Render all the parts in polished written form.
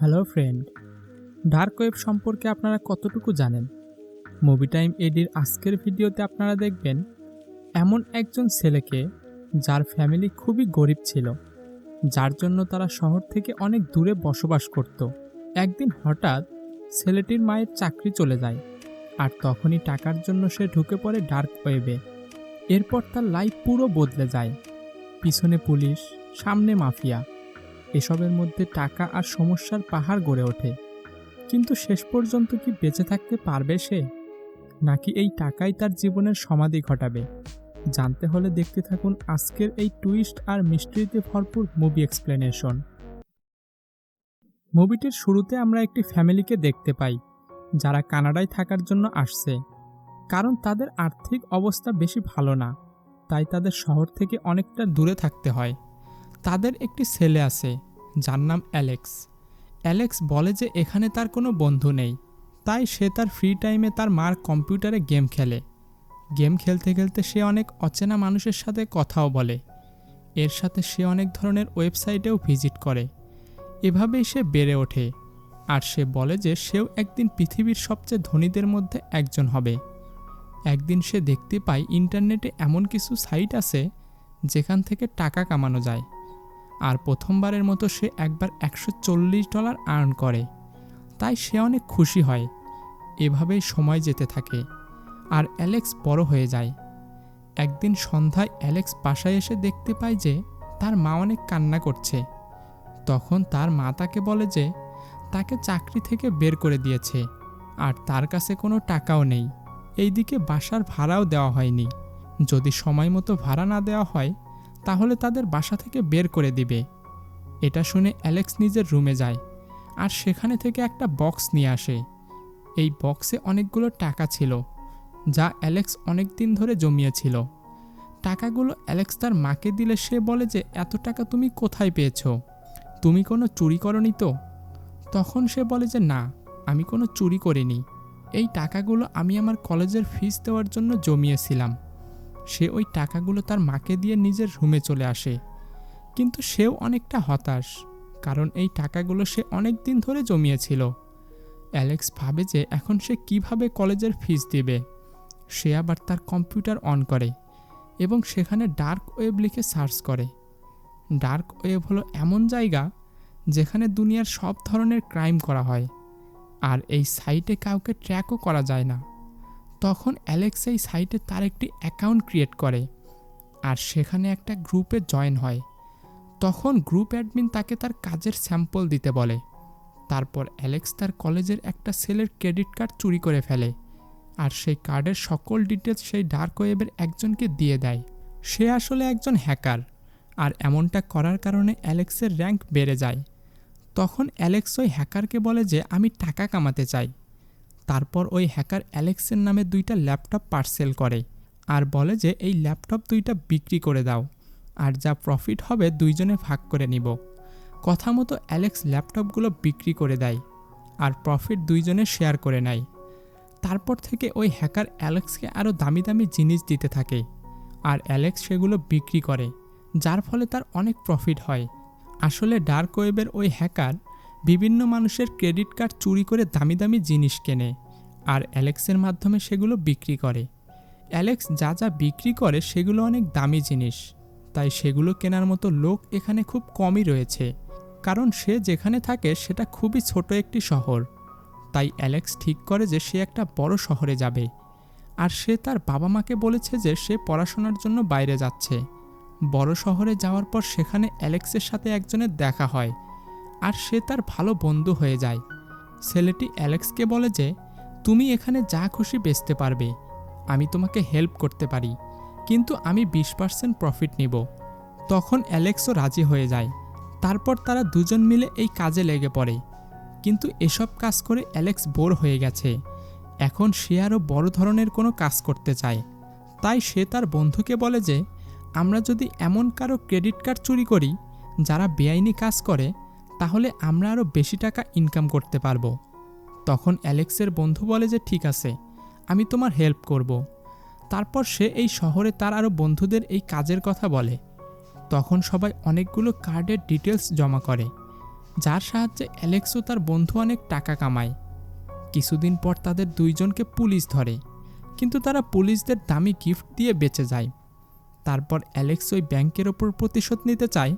Hello friend, dark web সম্পর্কে আপনারা কতটুকু জানেন? মুভি টাইম এডির আজকের ভিডিওতে আপনারা দেখবেন এমন একজন ছেলেকে যার ফ্যামিলি খুবই গরিব ছিল, যার জন্য তারা শহর থেকে অনেক দূরে বসবাস করত। একদিন হঠাৎ ছেলেটির মায়ের চাকরি চলে যায়, আর তখনই টাকার জন্য সে ঢুকে পড়ে ডার্ক ওয়েবে। এরপর তার লাইফ পুরো বদলে যায়। পিছনে পুলিশ, সামনে মাফিয়া, এসবের মধ্যে টাকা আর সমস্যার পাহাড় গড়ে ওঠে। কিন্তু শেষ পর্যন্ত কি বেঁচে থাকতে পারবে সে, নাকি এই টাকাই তার জীবনের সমাধি ঘটাবে? জানতে হলে দেখতে থাকুন আজকের এই টুইস্ট আর মিস্ট্রিতে ভরপুর মুভি এক্সপ্লেনেশন। মুভিটির শুরুতে আমরা একটি ফ্যামিলিকে দেখতে পাই, যারা কানাডায় থাকার জন্য আসছে। কারণ তাদের আর্থিক অবস্থা বেশি ভালো না, তাই তাদের শহর থেকে অনেকটা দূরে থাকতে হয়। তাদের একটি ছেলে আছে, যার নাম অ্যালেক্স। অ্যালেক্স বলে যে এখানে তার কোনো বন্ধু নেই, তাই সে তার ফ্রি টাইমে তার মার কম্পিউটারে গেম খেলে। গেম খেলতে খেলতে সে অনেক অচেনা মানুষের সাথে কথাও বলে। এর সাথে সে অনেক ধরনের ওয়েবসাইটেও ভিজিট করে। এভাবেই সে বেড়ে ওঠে, আর সে বলে যে সেও একদিন পৃথিবীর সবচেয়ে ধনীদের মধ্যে একজন হবে। একদিন সে দেখতে পায় ইন্টারনেটে এমন কিছু সাইট আছে যেখান থেকে টাকা কামানো যায়, আর প্রথমবারের মতো সে একবার $140 আর্ন করে। তাই সে অনেক খুশি হয়। এভাবেই সময় যেতে থাকে, আর অ্যালেক্স বড় হয়ে যায়। একদিন সন্ধ্যায় অ্যালেক্স বাসায় এসে দেখতে পায় যে তার মা অনেক কান্না করছে। তখন তার মা তাকে বলে যে তাকে চাকরি থেকে বের করে দিয়েছে, আর তার কাছে কোনো টাকাও নেই। এইদিকে বাসার ভাড়াও দেওয়া হয়নি। যদি সময় মতো ভাড়া না দেওয়া হয় তাহলে তাদের বাসা থেকে বের করে দিবে। এটা শুনে অ্যালেক্স নিজের রুমে যায়, আর সেখানে থেকে একটা বক্স নিয়ে আসে। এই বক্সে অনেকগুলো টাকা ছিল, যা অ্যালেক্স অনেক দিন ধরে জমিয়েছিল। টাকাগুলো অ্যালেক্স তার মাকে দিলে সে বলে যে এত টাকা তুমি কোথায় পেয়েছো? তুমি কোনো চুরি করনি তো? তখন সে বলে যে না, আমি কোনো চুরি করিনি। এই টাকাগুলো আমি আমার কলেজের ফিস দেওয়ার জন্য জমিয়েছিলাম। সে ওই টাকাগুলো তার মাকে দিয়ে নিজের রুমে চলে আসে। কিন্তু সেও অনেকটা হতাশ, কারণ এই টাকাগুলো সে অনেক দিন ধরে জমিয়েছিল। অ্যালেক্স ভাবে যে এখন সে কিভাবে কলেজের ফিস দিবে। সে আবার তার কম্পিউটার অন করে এবং সেখানে ডার্ক ওয়েব লিখে সার্চ করে। ডার্ক ওয়েব হলো এমন জায়গা যেখানে দুনিয়ার সব ধরনের ক্রাইম করা হয়, আর এই সাইটে কাউকে ট্র্যাকও করা যায় না। তখন অ্যালেক্স এই সাইটে তার একটি অ্যাকাউন্ট ক্রিয়েট করে, আর সেখানে একটা গ্রুপে জয়েন হয়। তখন গ্রুপ অ্যাডমিন তাকে তার কাজের স্যাম্পল দিতে বলে। তারপর অ্যালেক্স তার কলেজের একটা ছেলের ক্রেডিট কার্ড চুরি করে ফেলে, আর সেই কার্ডের সকল ডিটেলস সেই ডার্ক ওয়েবের একজনকে দিয়ে দেয়। সে আসলে একজন হ্যাকার, আর এমনটা করার কারণে অ্যালেক্সের র্যাঙ্ক বেড়ে যায়। তখন অ্যালেক্স ওই হ্যাকারকে বলে যে আমি টাকা কামাতে চাই। তারপর ওই হ্যাকার অ্যালেক্সের নামে 2টা ল্যাপটপ পার্সেল করে, আর বলে যে এই ল্যাপটপ 2টা বিক্রি করে দাও, আর যা প্রফিট হবে দুইজনে ভাগ করে নিব। কথা মতো অ্যালেক্স ল্যাপটপগুলো বিক্রি করে দেয়, আর প্রফিট দুইজনে শেয়ার করে নেয়। তারপর থেকে ওই হ্যাকার অ্যালেক্সকে আরও দামি দামি জিনিস দিতে থাকে, আর অ্যালেক্স সেগুলো বিক্রি করে, যার ফলে তার অনেক প্রফিট হয়। আসলে ডার্ক ওয়েবের ওই হ্যাকার বিভিন্ন মানুষের ক্রেডিট কার্ড চুরি করে দামি দামি জিনিস কেনে, আর অ্যালেক্সের মাধ্যমে সেগুলো বিক্রি করে। অ্যালেক্স যা যা বিক্রি করে সেগুলো অনেক দামি জিনিস, তাই সেগুলো কেনার মতো লোক এখানে খুব কমই রয়েছে, কারণ সে যেখানে থাকে সেটা খুবই ছোট একটি শহর। তাই অ্যালেক্স ঠিক করে যে সে একটা বড় শহরে যাবে, আর সে তার বাবা মাকে বলেছে যে সে পড়াশোনার জন্য বাইরে যাচ্ছে। বড় শহরে যাওয়ার পর সেখানে অ্যালেক্সের সাথে একজনের দেখা হয়, আর সে তার ভালো বন্ধু হয়ে যায়। ছেলেটি অ্যালেক্সকে বলে যে তুমি এখানে যা খুশি বেচতে পারবে, আমি তোমাকে হেল্প করতে পারি, কিন্তু আমি 20% প্রফিট নিব। তখন অ্যালেক্সও রাজি হয়ে যায়। তারপর তারা দুজন মিলে এই কাজে লেগে পড়ে। কিন্তু এসব কাজ করে অ্যালেক্স বোর হয়ে গেছে। এখন সে আরও বড় ধরনের কোনো কাজ করতে চায়। তাই সে তার বন্ধুকে বলে যে আমরা যদি এমন কারো ক্রেডিট কার্ড চুরি করি যারা বেআইনি কাজ করে, তাহলে আমরা আরও বেশি টাকা ইনকাম করতে পারবো। তখন অ্যালেক্সের বন্ধু বলে যে ঠিক আছে, আমি তোমার হেল্প করব। তারপর সে এই শহরে তার আরও বন্ধুদের এই কাজের কথা বলে। তখন সবাই অনেকগুলো কার্ডের ডিটেলস জমা করে। যার সাহায্যে অ্যালেক্স ও তার বন্ধু অনেক টাকা কামায়। কিছুদিন পর তাদের দুইজনকে পুলিশ ধরে, কিন্তু তারা পুলিশদের দামি গিফট দিয়ে বেঁচে যায়। তারপর অ্যালেক্স ওই ব্যাংকের ওপর প্রতিশোধ নিতে চায়,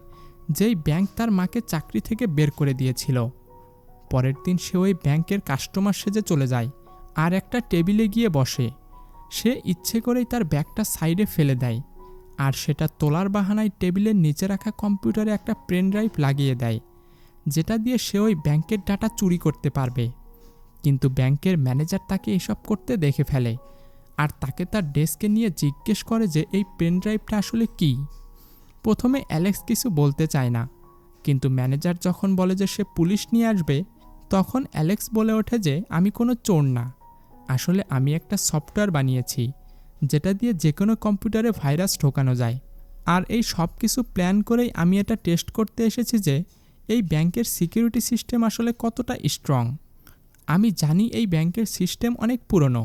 যেই ব্যাংক তার মাকে চাকরি থেকে বের করে দিয়েছিল। পরের দিন সে ওই ব্যাংকের কাস্টমার সেজে চলে যায় আর একটা টেবিলে গিয়ে বসে। সে ইচ্ছে করেই তার ব্যাগটা সাইডে ফেলে দেয়, আর সেটা তোলার বাহানায় টেবিলের নিচে রাখা কম্পিউটারে একটা পেন ড্রাইভ লাগিয়ে দেয়, যেটা দিয়ে সে ওই ব্যাংকের ডাটা চুরি করতে পারবে। কিন্তু ব্যাংকের ম্যানেজার তাকে এসব করতে দেখে ফেলে, আর তাকে তার ডেস্কে নিয়ে জিজ্ঞেস করে যে এই পেন ড্রাইভটা আসলে কী। প্রথমে অ্যালেক্স কিছু বলতে চায় না, কিন্তু ম্যানেজার যখন বলে যে সে পুলিশ নিয়ে আসবে, তখন অ্যালেক্স বলে ওঠে যে আমি কোনো চোর না, আসলে আমি একটা সফটওয়্যার বানিয়েছি যেটা দিয়ে যে কোনো কম্পিউটারে ভাইরাস ঢোকানো যায়। আর এই সব কিছু প্ল্যান করেই আমি এটা টেস্ট করতে এসেছি যে এই ব্যাংকের সিকিউরিটি সিস্টেম আসলে কতটা স্ট্রং। আমি জানি এই ব্যাংকের সিস্টেম অনেক পুরনো।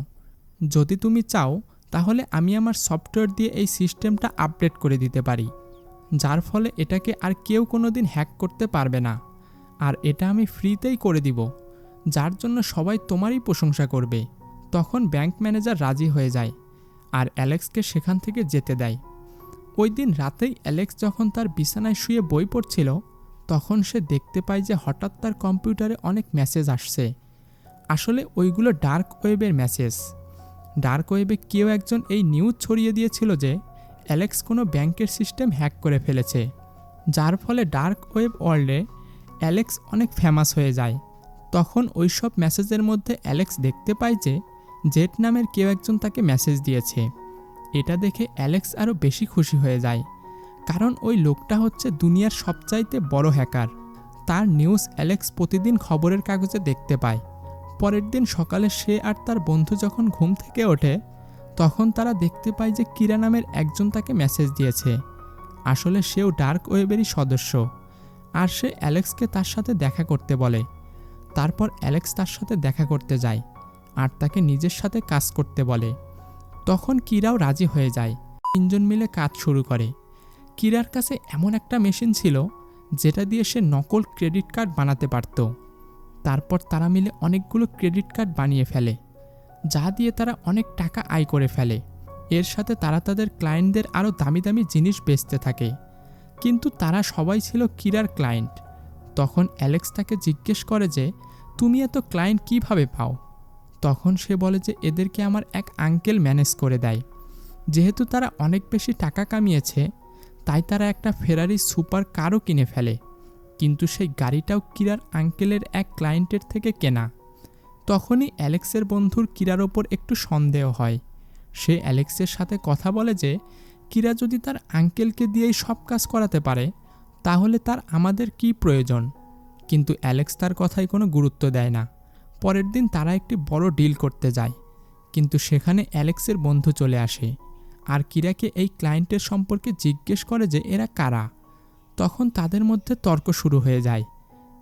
যদি তুমি চাও তাহলে আমি আমার সফটওয়্যার দিয়ে এই সিস্টেমটা আপডেট করে দিতে পারি, যার ফলে এটাকে আর কেউ কোনো দিন হ্যাক করতে পারবে না। আর এটা আমি ফ্রিতেই করে দিব, যার জন্য সবাই তোমারই প্রশংসা করবে। তখন ব্যাংক ম্যানেজার রাজি হয়ে যায় আর অ্যালেক্সকে সেখান থেকে যেতে দেয়। ওই দিন রাতেই অ্যালেক্স যখন তার বিছানায় শুয়ে বই পড়ছিল, তখন সে দেখতে পায় যে হঠাৎ তার কম্পিউটারে অনেক মেসেজ আসছে। আসলে ওইগুলো ডার্ক ওয়েবের মেসেজ। ডার্ক ওয়েবে কেউ একজন এই নিউজ ছড়িয়ে দিয়েছিল যে অ্যালেক্স কোনো ব্যাংকের সিস্টেম হ্যাক করে ফেলেছে, যার ফলে ডার্ক ওয়েব ওয়ার্ল্ডে অ্যালেক্স অনেক ফেমাস হয়ে যায়। তখন ওইসব মেসেজের মধ্যে অ্যালেক্স দেখতে পায় যে জেট নামের কেউ একজন তাকে মেসেজ দিয়েছে। এটা দেখে অ্যালেক্স আরও বেশি খুশি হয়ে যায়, কারণ ওই লোকটা হচ্ছে দুনিয়ার সবচাইতে বড় হ্যাকার। তার নিউজ অ্যালেক্স প্রতিদিন খবরের কাগজে দেখতে পায়। পরের দিন সকালে সে আর তার বন্ধু যখন ঘুম থেকে ওঠে, তখন তারা দেখতে পায় যে কিরা নামের একজন তাকে মেসেজ দিয়েছে। আসলে সেও ডার্ক ওয়েবেরই সদস্য, আর সে অ্যালেক্সকে তার সাথে দেখা করতে বলে। তারপর অ্যালেক্স তার সাথে দেখা করতে যায় আর তাকে নিজের সাথে কাজ করতে বলে। তখন কিরাও রাজি হয়ে যায়। তিনজন মিলে কাজ শুরু করে। কিরার কাছে এমন একটা মেশিন ছিল যেটা দিয়ে সে নকল ক্রেডিট কার্ড বানাতে পারত। তারপর তারা মিলে অনেকগুলো ক্রেডিট কার্ড বানিয়ে ফেলে, যা দিয়ে তারা অনেক টাকা আয় করে ফেলে। এর সাথে তারা তাদের ক্লায়েন্টদের আরও দামি দামি জিনিস বেচতে থাকে। কিন্তু তারা সবাই ছিল কিরার ক্লায়েন্ট। তখন অ্যালেক্স তাকে জিজ্ঞেস করে যে তুমি এত ক্লায়েন্ট কিভাবে পাও? তখন সে বলে যে এদেরকে আমার এক আঙ্কেল ম্যানেজ করে দেয়। যেহেতু তারা অনেক বেশি টাকা কামিয়েছে, তাই তারা একটা ফেরারি সুপার কারও কিনে ফেলে, কিন্তু সেই গাড়িটাও কিরার আঙ্কেলের এক ক্লায়েন্টের থেকে কেনা। তখনই অ্যালেক্সের বন্ধুর কিরার ওপর একটু সন্দেহ হয়। সে অ্যালেক্সের সাথে কথা বলে যে কিরা যদি তার আঙ্কেলকে দিয়েই সব কাজ করাতে পারে, তাহলে তার আমাদের কি প্রয়োজন? কিন্তু অ্যালেক্স তার কথায় কোনো গুরুত্ব দেয় না। পরের দিন তারা একটি বড় ডিল করতে যায়, কিন্তু সেখানে অ্যালেক্সের বন্ধু চলে আসে আর কিরাকে এই ক্লায়েন্টের সম্পর্কে জিজ্ঞেস করে যে এরা কারা। তখন তাদের মধ্যে তর্ক শুরু হয়ে যায়।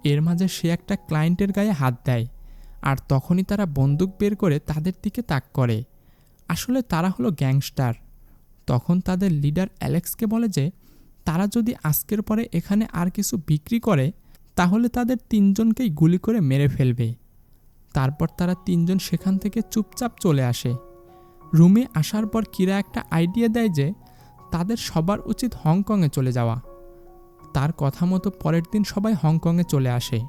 এর মাঝে সে একটা ক্লায়েন্টের গায়ে হাত দেয়, আর তখনই তারা বন্দুক বের করে তাদের দিকে তাক করে। আসলে তারা হলো গ্যাংস্টার। তখন তাদের লিডার অ্যালেক্সকে বলে যে তারা যদি আজকের পরে এখানে আর কিছু বিক্রি করে, তাহলে তাদের তিনজনকেই গুলি করে মেরে ফেলবে। তারপর তারা তিনজন সেখান থেকে চুপচাপ চলে আসে। রুমে আসার পর কিরা একটা আইডিয়া দেয় যে তাদের সবার উচিত হংকংয়ে চলে যাওয়া। তার কথা মতো পরের দিন সবাই হংকংয়ে চলে আসে।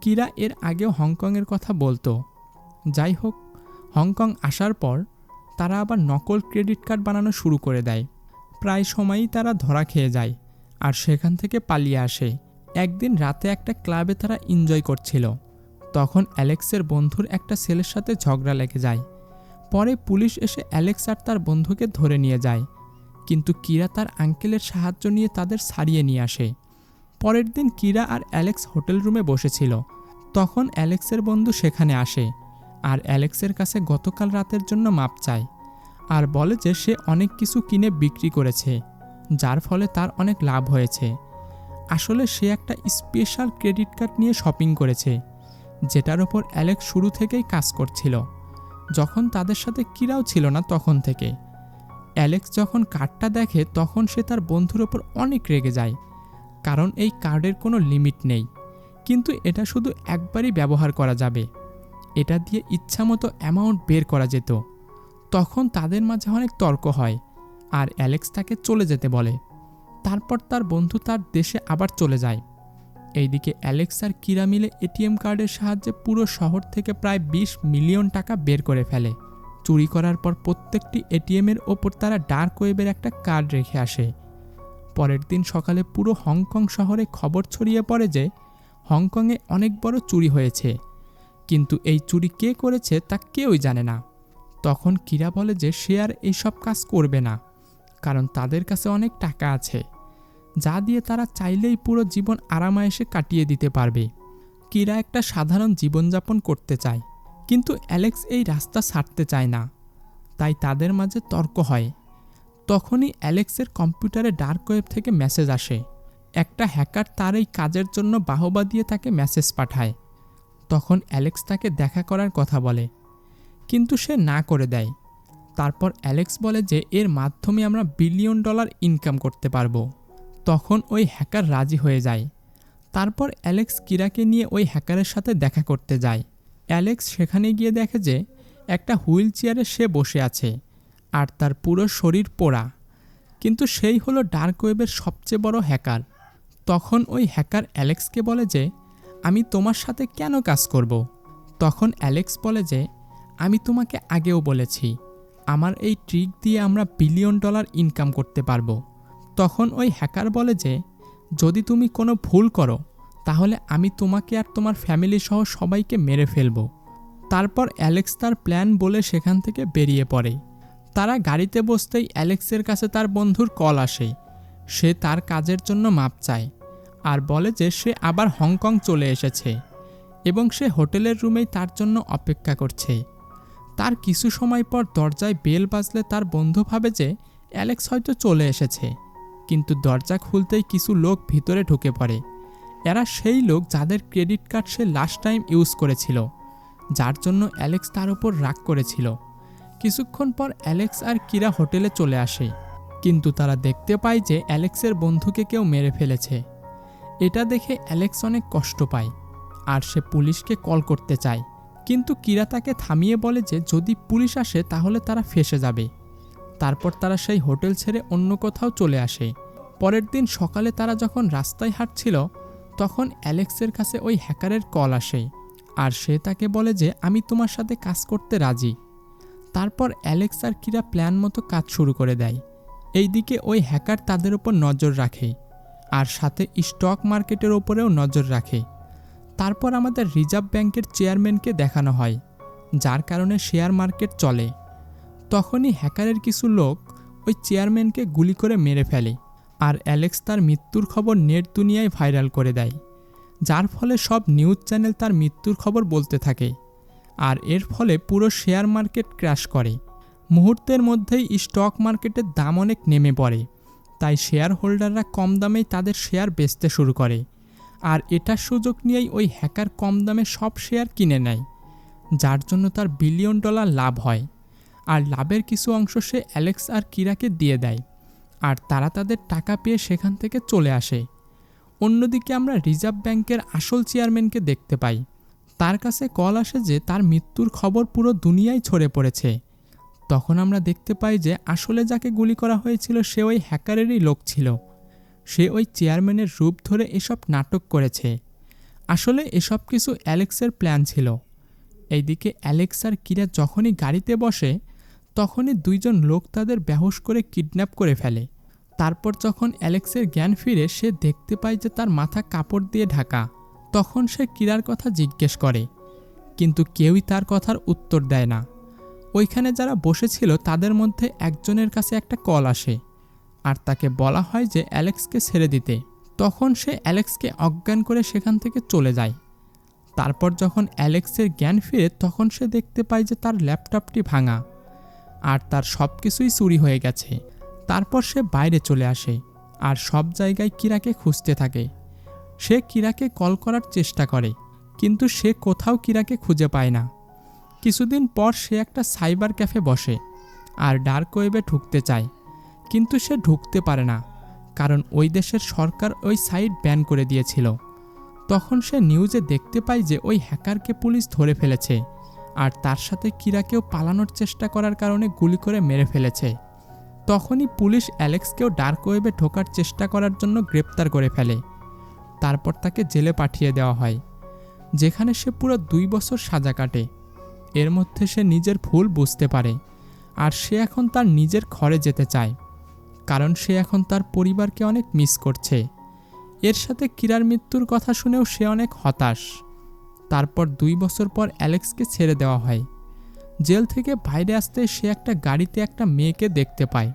কিরা এর আগেও হংকংয়ের কথা বলতো। যাই হোক, হংকং আসার পর তারা আবার নকল ক্রেডিট কার্ড বানানো শুরু করে দেয়। প্রায় সময়ই তারা ধরা খেয়ে যায় আর সেখান থেকে পালিয়ে আসে। একদিন রাতে একটা ক্লাবে তারা এনজয় করছিল। তখন অ্যালেক্সের বন্ধুর একটা ছেলের সাথে ঝগড়া লেগে যায়। পরে পুলিশ এসে অ্যালেক্স আর তার বন্ধুকে ধরে নিয়ে যায়, কিন্তু কিরা তার আঙ্কেলের সাহায্য নিয়ে তাদের ছাড়িয়ে নিয়ে আসে। পরের দিন কিরা আর অ্যালেক্স হোটেল রুমে বসেছিল। তখন অ্যালেক্সের বন্ধু সেখানে আসে আর অ্যালেক্সের কাছে গতকাল রাতের জন্য মাপ চায়, আর বলে যে সে অনেক কিছু কিনে বিক্রি করেছে, যার ফলে তার অনেক লাভ হয়েছে। আসলে সে একটা স্পেশাল ক্রেডিট কার্ড নিয়ে শপিং করেছে, যেটার ওপর অ্যালেক্স শুরু থেকেই কাজ করছিল, যখন তাদের সাথে কিরাও ছিল না তখন থেকে। অ্যালেক্স যখন কার্ডটা দেখে তখন সে তার বন্ধুর ওপর অনেক রেগে যায়, কারণ এই কার্ডের কোনো লিমিট নেই। কিন্তু এটা শুধু একবারই ব্যবহার করা যাবে। এটা দিয়ে ইচ্ছামতো অ্যামাউন্ট বের করা যেত। তখন তাদের মাঝে অনেক তর্ক হয় আর অ্যালেক্স তাকে চলে যেতে বলে। তারপর তার বন্ধু তার দেশে আবার চলে যায়। এইদিকে অ্যালেক্স আর কিরা মিলে এটিএম কার্ডের সাহায্যে পুরো শহর থেকে প্রায় 20 মিলিয়ন টাকা বের করে ফেলে। চুরি করার পর প্রত্যেকটি এটিএমের ওপর তারা ডার্ক ওয়েবের একটা কার্ড রেখে আসে। পরের দিন সকালে পুরো হংকং শহরে খবর ছড়িয়ে পড়ে যে হংকংয়ে অনেক বড় চুরি হয়েছে, কিন্তু এই চুরি কে করেছে তা কেউই জানে না। তখন কিরা বলে যে সে আর এইসব কাজ করবে না, কারণ তাদের কাছে অনেক টাকা আছে, যা দিয়ে তারা চাইলেই পুরো জীবন আরামায়েশে কাটিয়ে দিতে পারবে। কিরা একটা সাধারণ জীবনযাপন করতে চায়, কিন্তু অ্যালেক্স এই রাস্তা ছাড়তে চায় না। তাই তাদের মাঝে তর্ক হয়। তখনই অ্যালেক্সের কম্পিউটারে ডার্ক ওয়েব থেকে মেসেজ আসে। একটা হ্যাকার তার এই কাজের জন্য বাহবা দিয়ে তাকে মেসেজ পাঠায়। তখন অ্যালেক্স তাকে দেখা করার কথা বলে, কিন্তু সে না করে দেয়। তারপর অ্যালেক্স বলে যে এর মাধ্যমে আমরা বিলিয়ন ডলার ইনকাম করতে পারবো। তখন ওই হ্যাকার রাজি হয়ে যায়। তারপর অ্যালেক্স কিরাকে নিয়ে ওই হ্যাকারের সাথে দেখা করতে যায়। অ্যালেক্স সেখানে গিয়ে দেখে যে একটা হুইল চেয়ারে সে বসে আছে আর তার পুরো শরীর পোড়া, কিন্তু সেই হলো ডার্ক ওয়েবের সবচেয়ে বড় হ্যাকার। তখন ওই হ্যাকার অ্যালেক্সকে বলে যে আমি তোমার সাথে কেন কাজ করব? তখন অ্যালেক্স বলে যে আমি তোমাকে আগেও বলেছি, আমার এই ট্রিক দিয়ে আমরা বিলিয়ন ডলার ইনকাম করতে পারবো। তখন ওই হ্যাকার বলে যে যদি তুমি কোনো ভুল করো তাহলে আমি তোমাকে আর তোমার ফ্যামিলি সহ সবাইকে মেরে ফেলবো। তারপর অ্যালেক্স তার প্ল্যান বলে সেখান থেকে বেরিয়ে পড়ে। তারা গাড়িতে বসতেই অ্যালেক্সের কাছে তার বন্ধুর কল আসে। সে তার কাজের জন্য মাপ চায় আর বলে যে সে আবার হংকং চলে এসেছে এবং সে হোটেলের রুমেই তার জন্য অপেক্ষা করছে। তার কিছু সময় পর দরজায় বেল বাজলে তার বন্ধু ভাবে যে অ্যালেক্স হয়তো চলে এসেছে, কিন্তু দরজা খুলতেই কিছু লোক ভিতরে ঢুকে পড়ে। এরা সেই লোক যাদের ক্রেডিট কার্ড সে লাস্ট টাইম ইউজ করেছিল, যার জন্য অ্যালেক্স তার উপর রাগ করেছিল। কিছুক্ষণ পর অ্যালেক্স আর কিরা হোটেলে চলে আসে, কিন্তু তারা দেখতে পায় যে অ্যালেক্সের বন্ধুকে কেউ মেরে ফেলেছে। এটা দেখে অ্যালেক্স অনেক কষ্ট পায় আর সে পুলিশকে কল করতে চায়, কিন্তু কিরা তাকে থামিয়ে বলে যে যদি পুলিশ আসে তাহলে তারা ফেঁসে যাবে। তারপর তারা সেই হোটেল ছেড়ে অন্য কোথাও চলে আসে। পরের দিন সকালে তারা যখন রাস্তায় হাঁটছিল তখন অ্যালেক্সের কাছে ওই হ্যাকারের কল আসে আর সে তাকে বলে যে আমি তোমার সাথে কাজ করতে রাজি। তারপর অ্যালেক্স আর কিরা প্ল্যান মতো কাজ শুরু করে দেয়। এইদিকে ওই হ্যাকার তাদের ওপর নজর রাখে আর সাথে স্টক মার্কেটের ওপরেও নজর রাখে। তারপর আমাদের রিজার্ভ ব্যাংকের চেয়ারম্যানকে দেখানো হয়, যার কারণে শেয়ার মার্কেট চলে। তখনই হ্যাকারের কিছু লোক ওই চেয়ারম্যানকে গুলি করে মেরে ফেলে আর অ্যালেক্স তার মৃত্যুর খবর নেট দুনিয়ায় ভাইরাল করে দেয়, যার ফলে সব নিউজ চ্যানেল তার মৃত্যুর খবর বলতে থাকে। আর এর ফলে পুরো শেয়ার মার্কেট ক্র্যাশ করে। মুহূর্তের মধ্যেই স্টক মার্কেটের দাম অনেক নেমে পড়ে, তাই শেয়ার হোল্ডাররা কম দামেই তাদের শেয়ার বেচতে শুরু করে। আর এটার সুযোগ নিয়েই ওই হ্যাকার কম দামে সব শেয়ার কিনে নেয়, যার জন্য তার বিলিয়ন ডলার লাভ হয়। আর লাভের কিছু অংশ সে অ্যালেক্স আর কিরাকে দিয়ে দেয় আর তারা তাদের টাকা পেয়ে সেখান থেকে চলে আসে। অন্যদিকে আমরা রিজার্ভ ব্যাংকের আসল চেয়ারম্যানকে দেখতে পাই। তার কাছে কল আসে যে তার মৃত্যুর খবর পুরো দুনিয়ায় ছড়ে পড়েছে। তখন আমরা দেখতে পাই যে আসলে যাকে গুলি করা হয়েছিল সে ওই হ্যাকারেরই লোক ছিল। সে ওই চেয়ারম্যানের রূপ ধরে এসব নাটক করেছে। আসলে এসব কিছু অ্যালেক্সের প্ল্যান ছিল। এইদিকে অ্যালেক্স আর কিরা যখনই গাড়িতে বসে তখনই দুইজন লোক তাদের বেহুশ করে কিডন্যাপ করে ফেলে। তারপর যখন অ্যালেক্সের জ্ঞান ফিরে সে দেখতে পায় যে তার মাথা কাপড় দিয়ে ঢাকা। তখন সে কিরার কথা জিজ্ঞেস করে, কিন্তু কেউই তার কথার উত্তর দেয় না। ওইখানে যারা বসেছিল তাদের মধ্যে একজনের কাছে একটা কল আসে আর তাকে বলা হয় যে অ্যালেক্সকে ছেড়ে দিতে। তখন সে অ্যালেক্সকে অজ্ঞান করে সেখান থেকে চলে যায়। তারপর যখন অ্যালেক্সের জ্ঞান ফিরে তখন সে দেখতে পায় যে তার ল্যাপটপটি ভাঙা আর তার সব কিছুই চুরি হয়ে গেছে। তারপর সে বাইরে চলে আসে আর সব জায়গায় কিরাকে খুঁজতে থাকে। সে কিরাকে কল করার চেষ্টা করে, কিন্তু সে কোথাও কিরাকে খুঁজে পায় না। কিছুদিন পর সে একটা সাইবার ক্যাফে বসে আর ডার্ক ওয়েবে ঢুকতে চায়, কিন্তু সে ঢুকতে পারে না, কারণ ওই দেশের সরকার ওই সাইট ব্যান করে দিয়েছিল। তখন সে নিউজে দেখতে পায় যে ওই হ্যাকারকে পুলিশ ধরে ফেলেছে আর তার সাথে কিরাকেও পালানোর চেষ্টা করার কারণে গুলি করে মেরে ফেলেছে। তখনই পুলিশ অ্যালেক্সকেও ডার্ক ওয়েবে ঢোকার চেষ্টা করার জন্য গ্রেপ্তার করে ফেলে। তারপর তাকে জেলে পাঠিয়ে দেওয়া হয়, যেখানে সে পুরো 2 বছর সাজা কাটে। এর মধ্যে সে নিজের ভুল বুঝতে পারে আর সে এখন তার নিজের ঘরে যেতে চায়, কারণ সে এখন তার পরিবারকে অনেক মিস করছে। এর সাথে কিরার মৃত্যুর কথা শুনেও সে অনেক হতাশ। তারপর 2 বছর পর অ্যালেক্সকে ছেড়ে দেওয়া হয়। জেল থেকে বাইরে আসতে সে একটা গাড়িতে একটা মেয়েকে দেখতে পায়।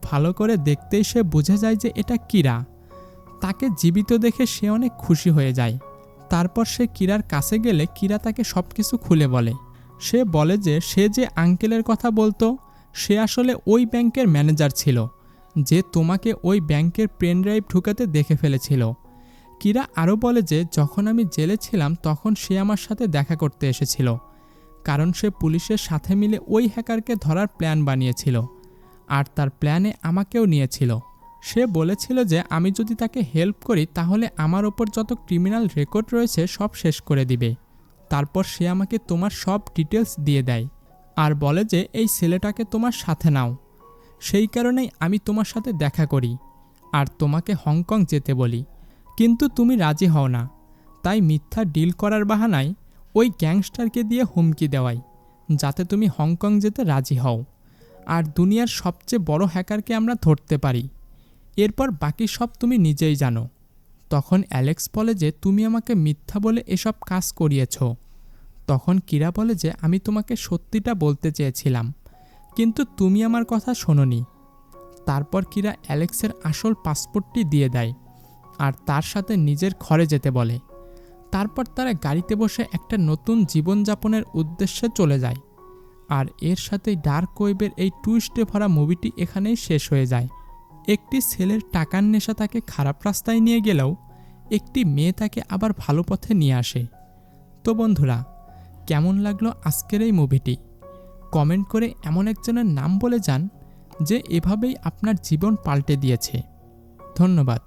ভালো করে দেখতেই সে বুঝে যায় যে এটা কিরা। তাকে জীবিত দেখে সে অনেক খুশি হয়ে যায়। তারপর সে কিরার কাছে গেলে কিরা তাকে সব কিছু খুলে বলে। সে বলে যে সে যে আঙ্কেলের কথা বলতো সে আসলে ওই ব্যাংকের ম্যানেজার ছিল, যে তোমাকে ওই ব্যাংকের পেন ড্রাইভ ঢুকাতে দেখে ফেলেছিল। কিরা আরও বলে যে যখন আমি জেলে ছিলাম তখন সে আমার সাথে দেখা করতে এসেছিল, কারণ সে পুলিশের সাথে মিলে ওই হ্যাকারকে ধরার প্ল্যান বানিয়েছিল আর তার প্ল্যানে আমাকেও নিয়েছিল। সে বলেছিল যে আমি যদি তাকে হেল্প করি তাহলে আমার ওপর যত ক্রিমিনাল রেকর্ড রয়েছে সব শেষ করে দিবে। তারপর সে আমাকে তোমার সব ডিটেলস দিয়ে দেয় আর বলে যে এই ছেলেটাকে তোমার সাথে নাও। সেই কারণেই আমি তোমার সাথে দেখা করি আর তোমাকে হংকং যেতে বলি, কিন্তু তুমি রাজি হও না। তাই মিথ্যা ডিল করার বাহানায় ওই গ্যাংস্টারকে দিয়ে হুমকি দেওয়াই যাতে তুমি হংকং যেতে রাজি হও আর দুনিয়ার সবচেয়ে বড় হ্যাকারকে আমরা ধরতে পারি। এরপর বাকি সব তুমি নিজেই জানো। তখন অ্যালেক্স বলে যে তুমি আমাকে মিথ্যা বলে এসব কাজ করিয়েছ। তখন কিরা বলে যে আমি তোমাকে সত্যিটা বলতে চেয়েছিলাম, কিন্তু তুমি আমার কথা শোনোনি। তারপর কিরা অ্যালেক্সের আসল পাসপোর্টটি দিয়ে দেয় আর তার সাথে নিজের ঘরে যেতে বলে। তারপর তারা গাড়িতে বসে একটা নতুন জীবনযাপনের উদ্দেশ্যে চলে যায়। আর এর সাথেই ডার্ক ওয়েবের এই টুইস্টে ভরা মুভিটি এখানেই শেষ হয়ে যায়। একটি ছেলের টাকার নেশা তাকে খারাপ রাস্তায় নিয়ে গেলেও একটি মেয়ে তাকে আবার ভালো পথে নিয়ে আসে। তো বন্ধুরা, কেমন লাগলো আজকের এই মুভিটি? কমেন্ট করে এমন একজনের নাম বলে যান যে এভাবেই আপনার জীবন পাল্টে দিয়েছে। ধন্যবাদ।